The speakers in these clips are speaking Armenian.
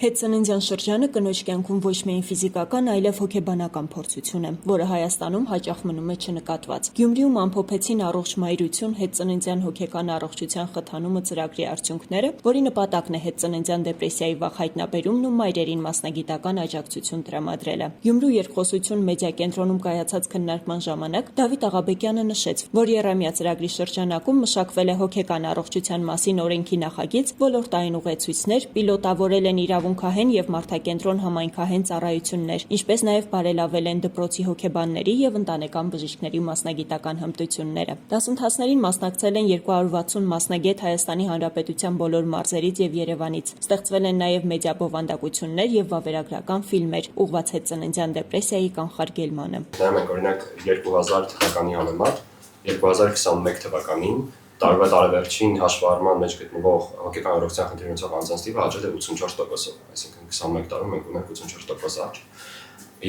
Հետծննդյան շրջանը կնոջ կյանքում ոչ միայն ֆիզիկական, այլև հոգեբանական փորձություն է, որը Հայաստանում հաճախ մնում է չնկատված։ Գյումրիում ամփոփեցին առողջ մայրություն հետծննդյան հոգեկան առողջության խթանումը ծրագրի արդյունքները, որի նպատակն է հետծննդյան դեպրեսիայի վաղ հայտնաբերումն ու մայրերին մասնագիտական աջակցություն տրամադրելը։ Գյումրու երկխոսություն մեդիա կենտրոնում կայացած քննարկման ժամանակ Դավիթ Աղաբեկյանը նշեց, որ եռամյա ծրագրի շրջանակում մշակվել է հոգեկան առողջության մասին օրենքի նախագիծ, ոլորտային ուղեցույցներ, պիլոտավորել են իրավունքահեն եւ մարդակենտրոն համայնքահեն ծառայություններ, ինչպես նաեւ բարելավել են դպրոցի հոգեբանների եւ ընտանեկան բժիշկների մասնագիտական հմտությունները։ Դասընթացներին մասնակցել են 260 մասնագետ Հայաստանի Հանրապետության բոլոր մարզերից եւ Երևանից։ Ստեղծվել են նաեւ մեդիա բովանդակություններ եւ վավերագրական ֆիլմեր, ուղղված հետծննդյան դեպրեսիայի կանխարգելմանը։ Նայում ենք օրինակ 2000 թվականի համեմատ 2021 թվականին տարվա տարեվերջին հաշվառման մեջ գտնվող հոգեկան առողջության խնդիր ունեցող անձանց թիվը աճել է 84%-ով, այսինքն 21 տարում մենք ունենք 84% աճ։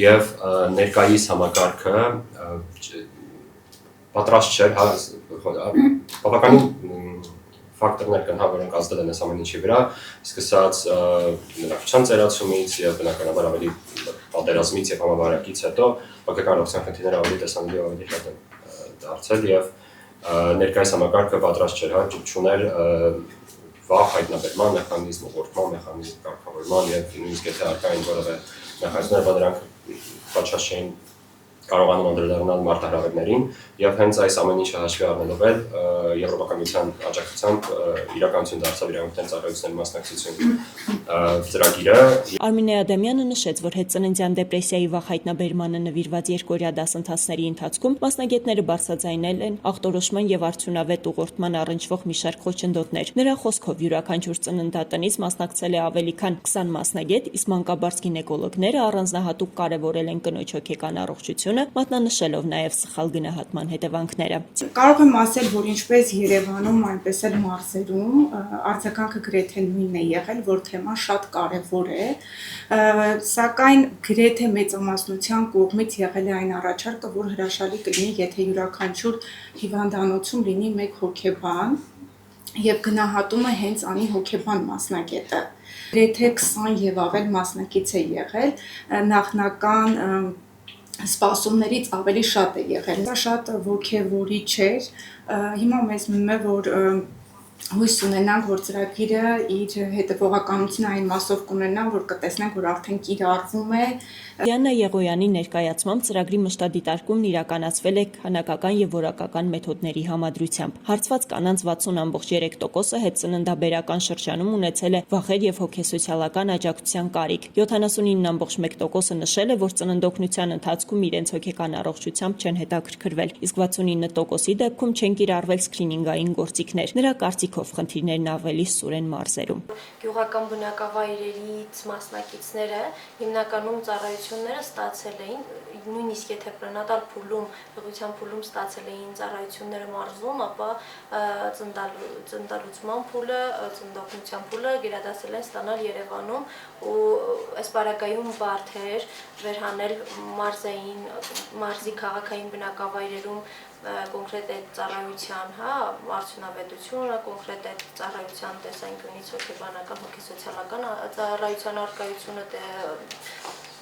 Եվ ներկայիս համակարգը պատրաստ չէր, բավականին ֆակտորներ կան, որոնք ազդել են այս ամեն ինչի վրա, սկսած բնակչության ծերացումից եւ բնականաբար ավելի պատերազմից եւ համավարակից հետո հոգեկան առողջության խնդիրները ավելի տեսանելի ու ավելի շատ են դարձել եւ ներկայիս համակարգը պատրաստ չէր, չուներ վաղ հայտնաբերման մեխանիզմ, ուղղորդման մեխանիզմ, կարգավորման եւ նույնիսկ եթե առկա են որևէ մեխանիզմներ, որ դրանք պատշաճ չէին կարողանում անդրադառնալ մարտահրավերներին եւ հենց այս ամեն ինչը հաշվի առնելով էլ Եվրոպական միության աջակցությամբ իրականություն դարձավ իրավունքների ծառայությունների մասնակցություն ծրագիրը։ Արմինե Ադամյանը նշեց, որ հետծննդյան դեպրեսիայի վաղ հայտնաբերմանը նվիրված երկօրյա դասընթացների ընթացքում մասնագետները բարձրաձայնել են ախտորոշման եւ արդյունավետ ուղղորդման առնչվող մի շարք խոչընդոտներ։ Նրա խոսքով յուրաքանչյուր ծննդատնից մասնակցել է ավելի քան 20 մասնագետ, իսկ մանկաբարձ գինեկոլոգները առանձնահատուկ կարևորել են կնոջ հոգեկան առողջությունը, մատնանշելով նաև սխալ գնահատման հետևանքները։ Կարող եմ ասել, որ ինչպես Երևանում, այնպես էլ մարզերում արձագանքը գրեթե նույնն է եղել, որ թեման շատ կարևոր է, սակայն գրեթե մեծամասնության կողմից եղել է այն առաջարկը, որ հրաշալի կլինի, եթե յուրաքանչյուր հիվանդանոցում լինի մեկ հոգեբան եւ գնահատումը հենց անի հոգեբան մասնագետը։ Գրեթե 20 եւ ավել մասնակից է եղել, նախնական սպասումներից ավելի շատ է եղել, դա շատ ոգևորիչ էր, հիմա մեզ մնում է, որ հույս ունենանք, որ ծրագիրը իր հետևողականությունը այն մասով կունենա, որ կտեսնենք, որ արդեն կիրառվում է։ Դիանա Եղոյանի ներկայացմամբ ծրագրի մշտադիտարկումն իրականացվել է քանակական եւ որակական մեթոդների համադրությամբ։ Հարցված կանանց 60.3%-ը հետծննդաբերական շրջանում ունեցել է վախեր եւ հոգեսոցիալական աջակցության կարիք։ 79.1%-ը նշել է, որ ծննդօգնության ընթացքում իրենց հոգեկան առողջությամբ չեն հետաքրքրվել, իսկ 69%-ի դեպքում չեն կիրառվել սկրինինգային գործիքներ։ Նրա կարծիքով խնդիրներն ավելի սուր են մարզերում։ Գյուղական բնակավայրերից մասնակիցները հիմնականում ծառայությունները ստացել էին, նույնիսկ եթե պրենատալ փուլում, հղիության փուլում ստացել էին ծառայությունները մարզում, ապա ծննդալուծման փուլը, ծննդօգնության փուլը գերադասել են ստանալ Երևանում ու այս պարագայում բարդ էր վերհանել մարզի քաղաքային բնակավայրերում կոնկրետ այդ ծառայության, արդյունավետությունը, կոնկրետ այդ ծառայության տեսանկյունից հոգեբանական, հոգեսոցիալական ծառայության առկայությունը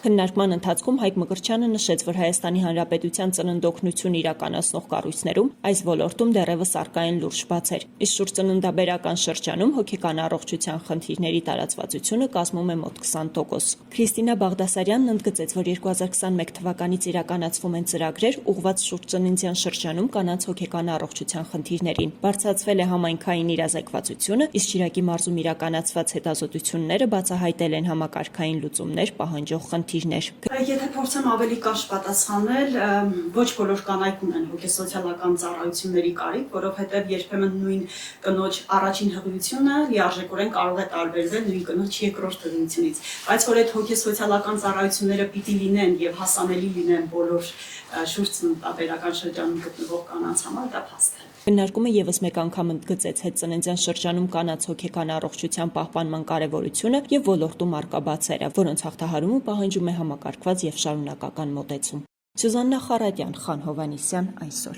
Քննարկման ընթացքում Հայկ Մկրտչյանը նշեց, որ Հայաստանի Հանրապետության ծննդօգնություն իրականացնող կառույցներում այս ոլորտում դեռևս առկա են լուրջ բացեր, իսկ շուրջծննդաբերական շրջանում հոգեկան առողջության խնդիրների տարածվածությունը կազմում է մոտ 20%։ Քրիստինա Բաղդասարյանն ընդգծեց, որ 2021 թվականից իրականացվում են ծրագրեր ուղղված շուրջծննդյան շրջանում կանանց հոգեկան առողջության խնդիրներին։ Բարձրացվել է համայնքային իրազեկվածությունը, իսկ Շիրակի մարզում իրականացված հետազոտությունները բացահայտել են համակարգային լուծումներ պահանջող խնդիրներ։ Եթե փորձեմ ավելի կարճ պատասխանել, ոչ բոլոր կանայք ունեն հոգեսոցիալական ծառայությունների կարիք, որովհետև երբեմն նույն կնոջ առաջին հղիությունը լիարժեքորեն կարող է տարբերվել նույն կնոջ երկրորդ հղիությունից, բայց որ այդ հոգեսոցիալական ծառայությունները պիտի լինեն եւ հասանելի լինեն բոլոր շուրջծննդաբերական շրջանում գտնվող կանանց համար, դա փաստ է։ Քննարկումը եւս մեկ անգամ ընդգծեց հետծննդյան շրջանում կանանց հոգեկան առողջության պահպանման կարեւորությունը եւ ոլորտում առկա բացերը, որոնց հաղթահարումը պահանջում է համակարգված եւ շարունակական մոտեցում։ Սյուզաննա Խարատյան, Խան Հովհաննիսյան, այսօր։